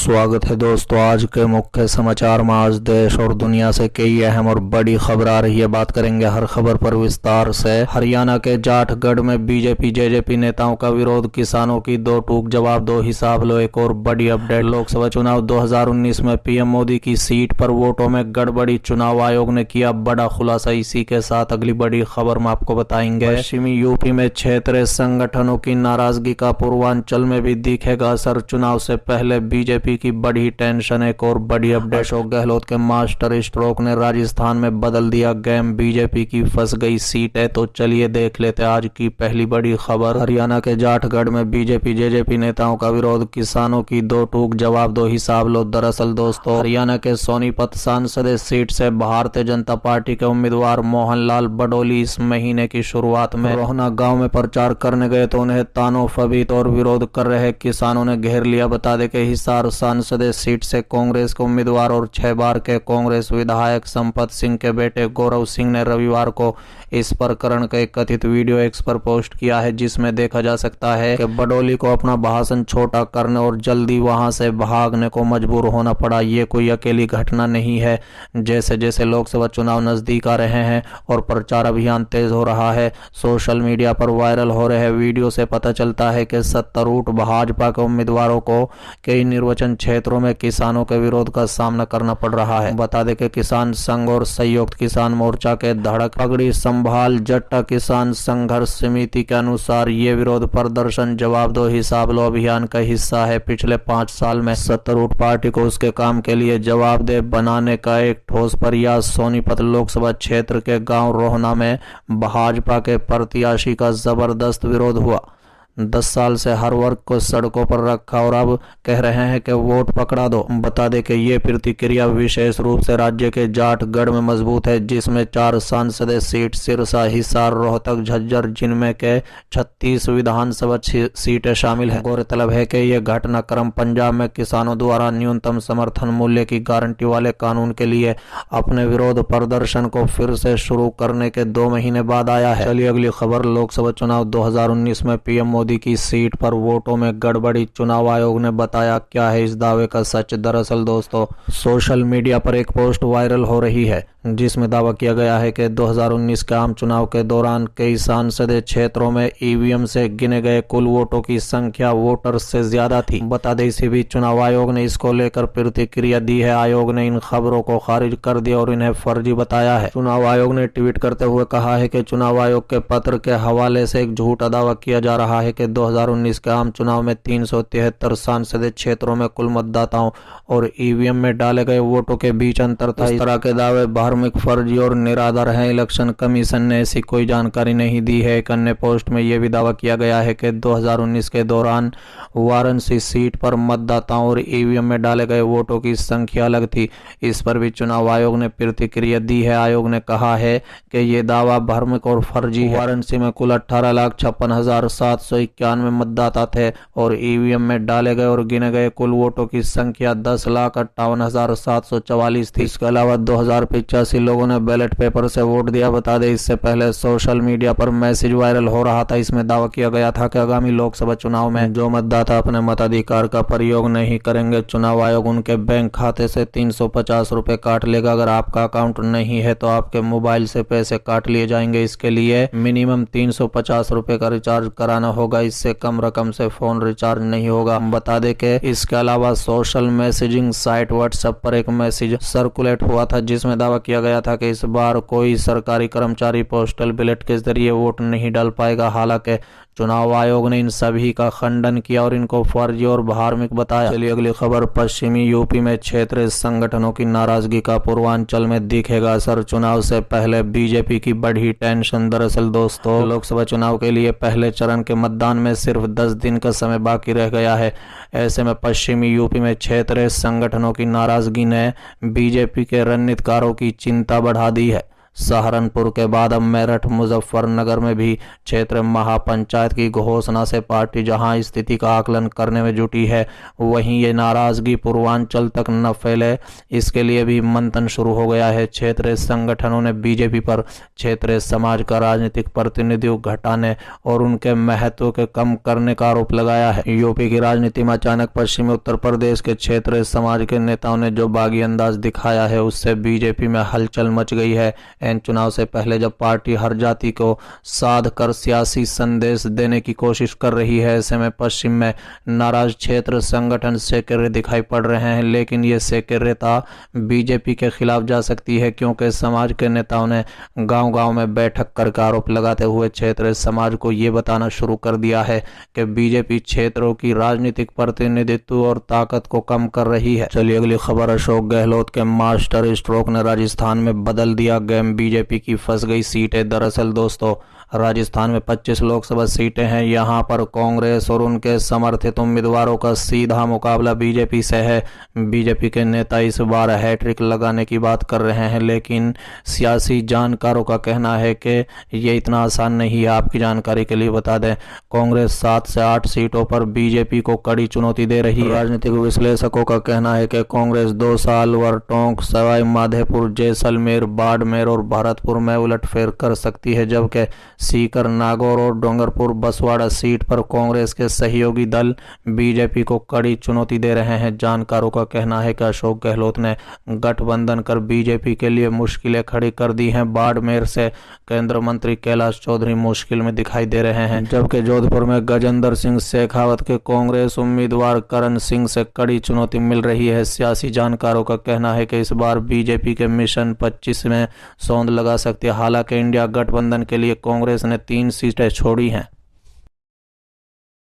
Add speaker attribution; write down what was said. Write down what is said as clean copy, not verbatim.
Speaker 1: स्वागत है दोस्तों। आज के मुख्य समाचार में आज देश और दुनिया से कई अहम और बड़ी खबर आ रही है। बात करेंगे हर खबर पर विस्तार से। हरियाणा के जाटगढ़ में बीजेपी जेजेपी नेताओं का विरोध, किसानों की दो टूक जवाब दो हिसाब लो। एक और बड़ी अपडेट, लोकसभा चुनाव 2019 में पीएम मोदी की सीट पर वोटों में गड़बड़ी, चुनाव आयोग ने किया बड़ा खुलासा। इसी के साथ अगली बड़ी खबर में आपको बताएंगे। पश्चिमी यूपी में क्षेत्रीय संगठनों की नाराजगी का पूर्वांचल में भी दिखेगा असर। चुनाव से पहले बीजेपी की बड़ी टेंशन। एक और बड़ी अपडेट, अशोक गहलोत के मास्टर स्ट्रोक ने राजस्थान में बदल दिया गेम, बीजेपी की फंस गई सीट है। तो चलिए देख लेते आज की पहली बड़ी खबर। हरियाणा के जाटगढ़ में बीजेपी जेजेपी नेताओं का विरोध, किसानों की दो टूक जवाब दो हिसाब लो। दरअसल दोस्तों, हरियाणा के सोनीपत सांसदीय सीट से भारतीय जनता पार्टी के उम्मीदवार मोहनलाल बडोली इस महीने की शुरुआत में रोहना गांव में प्रचार करने गए तो उन्हें तानो फबीत और विरोध कर रहे किसानों ने घेर लिया। बता दें कि हिसार सांसदीय सीट से कांग्रेस के उम्मीदवार और 6 बार के कांग्रेस विधायक संपत सिंह के बेटे गौरव सिंह ने रविवार को इस प्रकरण का एक कथित वीडियो एक्स पर पोस्ट किया है, जिसमें देखा जा सकता है कि बडोली को अपना भाषण छोटा करने और जल्दी वहां से भागने को मजबूर होना पड़ा। ये कोई अकेली घटना नहीं है। जैसे जैसे लोकसभा चुनाव नजदीक आ रहे हैं और प्रचार अभियान तेज हो रहा है, सोशल मीडिया पर वायरल हो रहे वीडियो से पता चलता है कि सत्तारूढ़ भाजपा के उम्मीदवारों को कई निर्वाचन क्षेत्रों में किसानों के विरोध का सामना करना पड़ रहा है। बता दें कि किसान संघ और संयुक्त किसान मोर्चा के धड़क पगड़ी संभाल जट्टा किसान संघर्ष समिति के अनुसार ये विरोध प्रदर्शन जवाब दो हिसाब लो अभियान का हिस्सा है। पिछले 5 साल में सत्तारूढ़ पार्टी को उसके काम के लिए जवाबदेह बनाने का एक ठोस प्रयास सोनीपत लोकसभा क्षेत्र के गांव रोहना में भाजपा के प्रत्याशी का जबरदस्त विरोध हुआ। 10 साल से हर वर्ग को सड़कों पर रखा और अब कह रहे हैं कि वोट पकड़ा दो। बता दें कि ये प्रतिक्रिया विशेष रूप से राज्य के जाटगढ़ में मजबूत है, जिसमें 4 सांसदीय सीट सिरसा, हिसार, रोहतक, झज्जर, जिनमें के 36 विधानसभा सीटें शामिल हैं। गौरतलब है कि यह घटनाक्रम पंजाब में किसानों द्वारा न्यूनतम समर्थन मूल्य की गारंटी वाले कानून के लिए अपने विरोध प्रदर्शन को फिर से शुरू करने के 2 महीने बाद आया है। चलिए अगली खबर, लोकसभा चुनाव 2019 में पीएम मोदी की सीट पर वोटों में गड़बड़ी, चुनाव आयोग ने बताया क्या है इस दावे का सच। दरअसल दोस्तों, सोशल मीडिया पर एक पोस्ट वायरल हो रही है जिसमें दावा किया गया है कि 2019 के आम चुनाव के दौरान कई संसदीय क्षेत्रों में ईवीएम से गिने गए कुल वोटों की संख्या वोटर्स से ज्यादा थी। बता दें इसी बीच चुनाव आयोग ने इसको लेकर प्रतिक्रिया दी है। आयोग ने इन खबरों को खारिज कर दिया और इन्हें फर्जी बताया है। चुनाव आयोग ने ट्वीट करते हुए कहा है कि चुनाव आयोग के पत्र के हवाले से एक झूठा दावा किया जा रहा है कि 2019 के आम चुनाव में 373 संसदीय क्षेत्रों में कुल मतदाताओं और ईवीएम में डाले गए वोटों के बीच अंतर था। इस तरह के दावे धार्मिक, फर्जी और निराधार हैं। इलेक्शन कमीशन ने ऐसी कोई जानकारी नहीं दी है। एक अन्य पोस्ट में यह भी दावा किया गया है कि 2019 के दौरान वाराणसी सीट पर मतदाताओं और ईवीएम में डाले गए वोटों की संख्या अलग थी। इस पर भी चुनाव आयोग ने प्रतिक्रिया दी है। आयोग ने कहा है कि यह दावा धार्मिक और फर्जी है। वाराणसी में कुल 18,56,791 मतदाता थे और ईवीएम में डाले गए और गिने गए कुल वोटों की संख्या 10,58,744 थी। इसके अलावा 2085 लोगों ने बैलेट पेपर से वोट दिया। बता दें इससे पहले सोशल मीडिया पर मैसेज वायरल हो रहा था। इसमें दावा किया गया था कि आगामी लोकसभा चुनाव में जो मतदाता अपने मताधिकार का प्रयोग नहीं करेंगे, चुनाव आयोग उनके बैंक खाते से 350 रुपए काट लेगा। अगर आपका अकाउंट नहीं है तो आपके मोबाइल से पैसे काट लिए जाएंगे। इसके लिए मिनिमम 350 रुपए का रिचार्ज कराना होगा। इससे कम रकम से फोन रिचार्ज नहीं होगा। बता दें कि इसके अलावा सोशल मैसेजिंग साइट व्हाट्सएप पर एक मैसेज सर्कुलेट हुआ था जिसमें दावा किया गया था कि इस बार कोई सरकारी कर्मचारी पोस्टल बैलेट के जरिए वोट नहीं डाल पाएगा। हालांकि चुनाव आयोग ने इन सभी का खंडन किया और इनको फर्जी और धार्मिक बताया। चलिए अगली खबर, पश्चिमी यूपी में क्षेत्रीय संगठनों की नाराजगी का पूर्वांचल में दिखेगा असर। चुनाव से पहले बीजेपी की बढ़ी टेंशन। दरअसल दोस्तों, लोकसभा चुनाव के लिए पहले चरण के मतदान में सिर्फ 10 दिन का समय बाकी रह गया है। ऐसे में पश्चिमी यूपी में क्षेत्रीय संगठनों की नाराजगी ने बीजेपी के रणनीतिकारों की चिंता बढ़ा दी है। सहारनपुर के बाद अब मेरठ मुजफ्फरनगर में भी क्षेत्र महापंचायत की घोषणा से पार्टी जहां स्थिति का आकलन करने में जुटी है, वहीं ये नाराजगी पूर्वांचल तक न फैले इसके लिए भी मंथन शुरू हो गया है। क्षेत्रीय संगठनों ने बीजेपी पर क्षेत्रीय समाज का राजनीतिक प्रतिनिधित्व घटाने और उनके महत्व के कम करने का आरोप लगाया है। यूपी की राजनीति में अचानक पश्चिमी उत्तर प्रदेश के क्षेत्रीय समाज के नेताओं ने जो बागी अंदाज दिखाया है, उससे बीजेपी में हलचल मच गई है। इन चुनाव से पहले जब पार्टी हर जाति को साध कर सियासी संदेश देने की कोशिश कर रही है, ऐसे में पश्चिम में नाराज क्षेत्र संगठन सेक्रेटरी दिखाई पड़ रहे हैं। लेकिन ये सेक्रेटरीता बीजेपी के खिलाफ जा सकती है, क्योंकि समाज के नेताओं ने गांव-गांव में बैठक करके आरोप लगाते हुए क्षेत्रीय समाज को ये बताना शुरू कर दिया है कि बीजेपी क्षेत्रों की राजनीतिक प्रतिनिधित्व और ताकत को कम कर रही है। चलिए अगली खबर। अशोक गहलोत के मास्टर स्ट्रोक ने राजस्थान में बदल दिया गेम, बीजेपी की फंस गई सीटें। दरअसल दोस्तों, राजस्थान में 25 लोकसभा सीटें हैं। यहां पर कांग्रेस और उनके समर्थित उम्मीदवारों का सीधा मुकाबला बीजेपी से है। बीजेपी के नेता इस बार हैट्रिक लगाने की बात कर रहे हैं, लेकिन सियासी जानकारों का कहना है कि ये इतना आसान नहीं है। आपकी जानकारी के लिए बता दें, कांग्रेस 7 से 8 सीटों पर बीजेपी को कड़ी चुनौती दे रही है। राजनीतिक विश्लेषकों का कहना है कि कांग्रेस 2 साल टोंक, सवाई माधोपुर, जैसलमेर, बाड़मेर और भरतपुर में उलटफेर कर सकती है, जबकि सीकर, नागौर और डूंगरपुर बसवाड़ा सीट पर कांग्रेस के सहयोगी दल बीजेपी को कड़ी चुनौती दे रहे हैं। जानकारों का कहना है कि अशोक गहलोत ने गठबंधन कर बीजेपी के लिए मुश्किलें खड़ी कर दी हैं। बाड़मेर से केंद्रीय मंत्री कैलाश चौधरी मुश्किल में दिखाई दे रहे हैं, जबकि जोधपुर में गजेंद्र सिंह शेखावत के कांग्रेस उम्मीदवार करण सिंह से कड़ी चुनौती मिल रही है। सियासी जानकारों का कहना है कि इस बार बीजेपी के मिशन 25 में सौंध लगा सकती है। हालांकि इंडिया गठबंधन के लिए कांग्रेस ने 3 सीटें छोड़ी हैं।